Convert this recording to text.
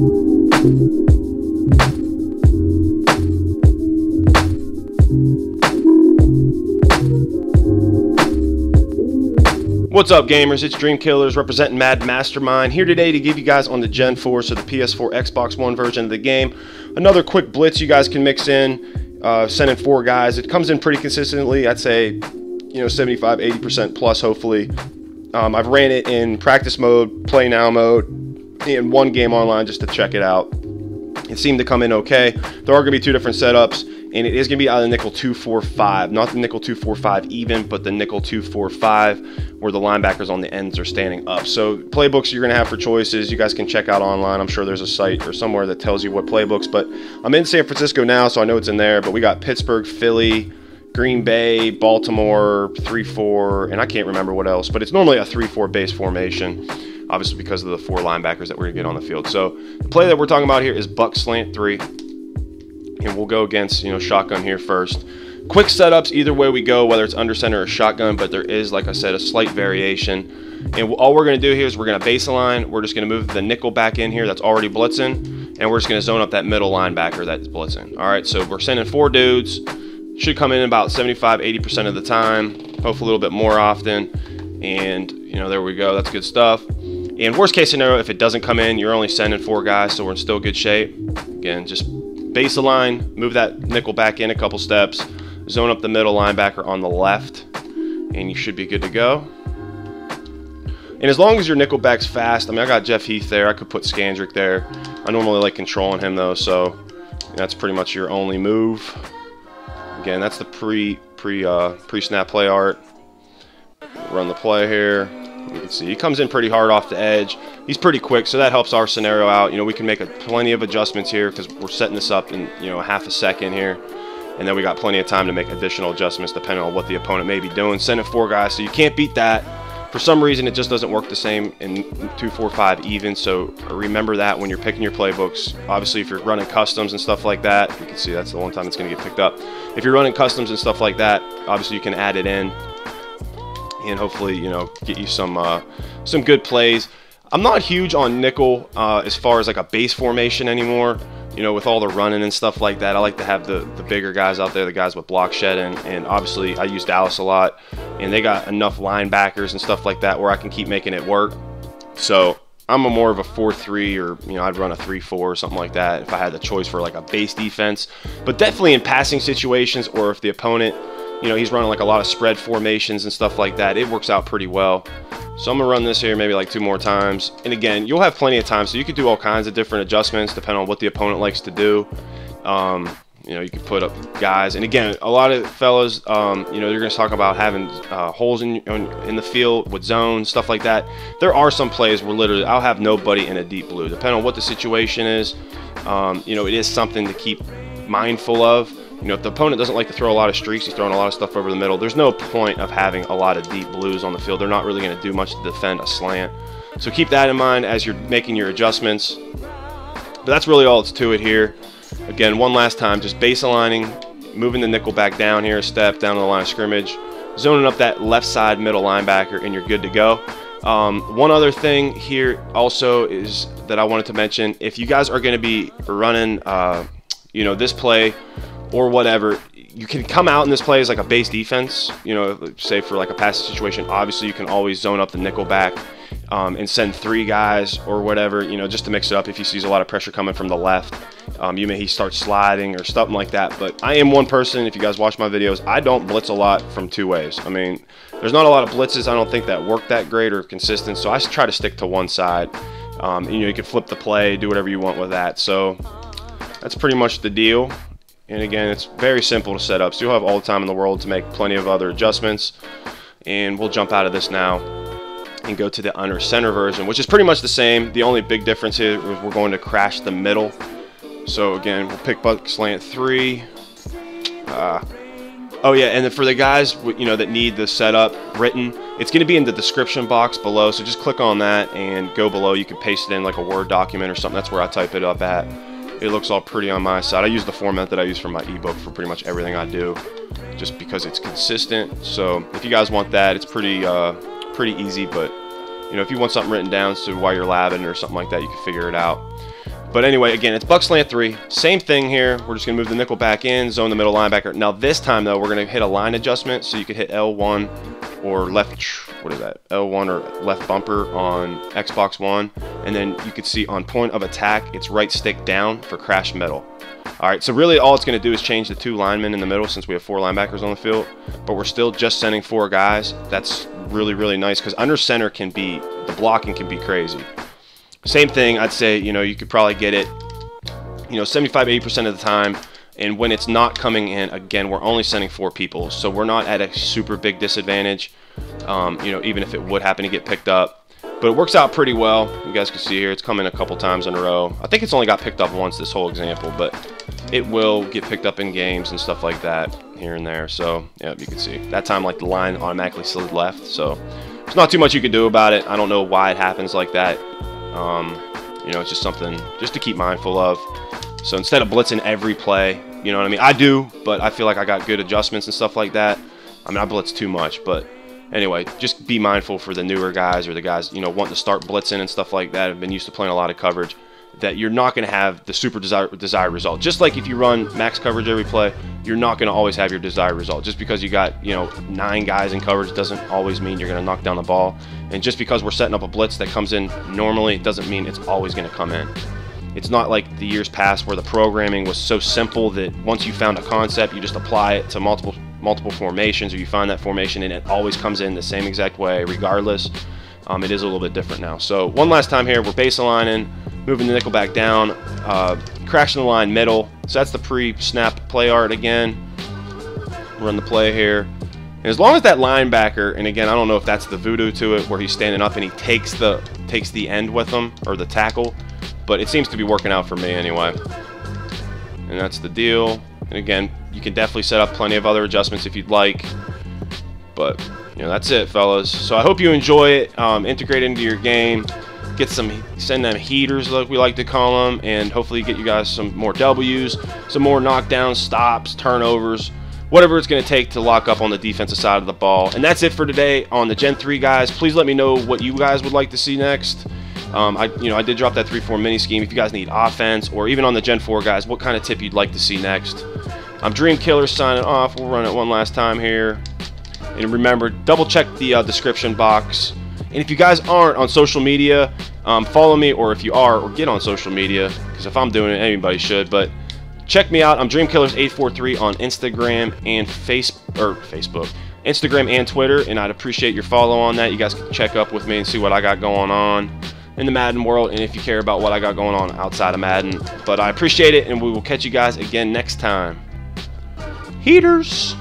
What's up, gamers? It's Dreamkillas representing MaddenMastermind here today to give you guys on the Gen 4, so the PS4, Xbox One version of the game, another quick blitz you guys can mix in, sending 4 guys. It comes in pretty consistently. I'd say, 75-80% plus, hopefully. I've ran it in practice mode, play now mode, and 1 game online just to check it out. It seemed to come in okay. There are going to be 2 different setups, and it is going to be out of the nickel 2-4-5, not the nickel 2-4-5 even, but the nickel 2-4-5, where the linebackers on the ends are standing up. So playbooks you're going to have for choices, you guys can check out online. I'm sure there's a site or somewhere that tells you what playbooks, but I'm in San Francisco now, so I know it's in there. But we got Pittsburgh, Philly, Green Bay, Baltimore, 3-4, and I can't remember what else, but it's normally a 3-4 base formation, obviously because of the 4 linebackers that we're going to get on the field. So the play that we're talking about here is buck slant 3, and we'll go against, shotgun here first. Quick setups either way we go, whether it's under center or shotgun, but there is, like I said, a slight variation. And all we're going to do here is we're going to baseline. We're just going to move the nickel back in here that's already blitzing, and we're just going to zone up that middle linebacker that's blitzing. All right, so we're sending 4 dudes. Should come in about 75-80% of the time, hopefully a little bit more often. And, there we go. That's good stuff. And worst case scenario, if it doesn't come in, you're only sending 4 guys, so we're in still good shape. Again, just baseline, move that nickel back in a couple steps, zone up the middle linebacker on the left, and you should be good to go. And as long as your nickel back's fast, I got Jeff Heath there. I could put Scandrick there. I normally like controlling him though, so that's pretty much your only move. Again, that's the pre-snap play art. Run the play here. You can see he comes in pretty hard off the edge. He's pretty quick, so that helps our scenario out. We can make plenty of adjustments here because we're setting this up in half a second here, and then we got plenty of time to make additional adjustments depending on what the opponent may be doing. Sending 4 guys, so you can't beat that. For some reason, it just doesn't work the same in 2-4-5 even. So remember that when you're picking your playbooks. Obviously, if you're running customs and stuff like that, you can see that's the one time it's going to get picked up. If you're running customs and stuff like that, obviously you can add it in, and hopefully get you some good plays. I'm not huge on nickel as far as like a base formation anymore. With all the running and stuff like that, I like to have the bigger guys out there, the guys with block shedding, and obviously I use Dallas a lot, and they got enough linebackers and stuff like that where I can keep making it work. So I'm more of a 4-3, or I'd run a 3-4 or something like that if I had the choice for like a base defense. But definitely in passing situations, or if the opponent, he's running like a lot of spread formations and stuff like that, it works out pretty well. So I'm going to run this here maybe like 2 more times. And again, you'll have plenty of time, so you can do all kinds of different adjustments depending on what the opponent likes to do. You can put up guys. And again, a lot of fellas, you're going to talk about having holes in the field with zones, stuff like that. There are some plays where literally I'll have nobody in a deep blue. Depending on what the situation is, it is something to keep mindful of. If the opponent doesn't like to throw a lot of streaks, he's throwing a lot of stuff over the middle, there's no point of having a lot of deep blues on the field. They're not really going to do much to defend a slant. So keep that in mind as you're making your adjustments. But that's really all that's to it here. Again, one last time, just base aligning, moving the nickel back down here a step, down to the line of scrimmage, zoning up that left side middle linebacker, and you're good to go. One other thing here also is that I wanted to mention, if you guys are going to be running, this play, or whatever, you can come out in this play as like a base defense, say for like a passing situation. Obviously you can always zone up the nickel back and send 3 guys or whatever, just to mix it up if he sees a lot of pressure coming from the left. He starts sliding or something like that. But I am one person, if you guys watch my videos, I don't blitz a lot from 2 ways. There's not a lot of blitzes I don't think that work that great or consistent, so I try to stick to one side. You can flip the play, do whatever you want with that. So that's pretty much the deal. And again, it's very simple to set up, so you'll have all the time in the world to make plenty of other adjustments. And we'll jump out of this now and go to the under center version, which is pretty much the same. The only big difference here is we're going to crash the middle. So again, we'll pick buck slant 3. Oh yeah, and then for the guys that need the setup written, it's going to be in the description box below. So just click on that and go below. You can paste it in like a Word document or something. That's where I type it up at. It looks all pretty on my side. I use the format that I use for my ebook for pretty much everything I do, just because it's consistent. So if you guys want that, it's pretty easy. But if you want something written down, so while you're labbing or something like that, you can figure it out. But anyway, again, it's buck slant 3. Same thing here. We're just going to move the nickel back in, zone the middle linebacker. Now this time, though, we're going to hit a line adjustment. So you could hit L1 or left, what is that? L1 or left bumper on Xbox One. And then you could see on point of attack, it's right stick down for crash middle. All right, so really all it's going to do is change the 2 linemen in the middle since we have 4 linebackers on the field. But we're still just sending 4 guys. That's really, really nice because under center can be, the blocking can be crazy. Same thing, I'd say, you know, you could probably get it, you know, 75–80% of the time. And when it's not coming in, again, we're only sending 4 people. So we're not at a super big disadvantage, you know, even if it would happen to get picked up. But it works out pretty well. You guys can see here, it's come in a couple times in a row. I think it's only got picked up once this whole example, but it will get picked up in games and stuff like that here and there. So, yeah, you can see. That time, like, the line automatically slid left. So, there's not too much you can do about it. I don't know why it happens like that. You know, it's just something just to keep mindful of. So, instead of blitzing every play, you know what I mean? I do, but I feel like I got good adjustments and stuff like that. I mean, I blitz too much, but anyway, just be mindful for the newer guys or the guys, you know, wanting to start blitzing and stuff like that, have been used to playing a lot of coverage, that you're not going to have the super desired result. Just like if you run max coverage every play, you're not going to always have your desired result. Just because you got, you know, 9 guys in coverage doesn't always mean you're going to knock down the ball. And just because we're setting up a blitz that comes in normally doesn't mean it's always going to come in. It's not like the years past where the programming was so simple that once you found a concept, you just apply it to multiple formations, or you find that formation and it always comes in the same exact way regardless. It is a little bit different now. So one last time here, we're base aligning, moving the nickel back down, crashing the line middle. So that's the pre-snap play art again. Run the play here. And as long as that linebacker, and again, I don't know if that's the voodoo to it where he's standing up and he takes the end with him, or the tackle, but it seems to be working out for me anyway. And that's the deal. And again, you can definitely set up plenty of other adjustments if you'd like. But, you know, that's it, fellas. So I hope you enjoy it. Integrate it into your game. Send them heaters, like we like to call them. And hopefully get you guys some more W's, some more knockdowns, stops, turnovers, whatever it's going to take to lock up on the defensive side of the ball. And that's it for today on the Gen 3, guys. Please let me know what you guys would like to see next. I did drop that 3-4 mini scheme. If you guys need offense, or even on the Gen 4, guys, what kind of tip you'd like to see next. I'm DreamKillas signing off. We'll run it one last time here. And remember, double check the description box. And if you guys aren't on social media, follow me, or if you are, or get on social media, because if I'm doing it, anybody should. But check me out. I'm DreamKillas843 on Instagram and Facebook. Instagram and Twitter, and I'd appreciate your follow on that. You guys can check up with me and see what I got going on in the Madden world, and if you care about what I got going on outside of Madden. But I appreciate it, and we will catch you guys again next time. Heaters!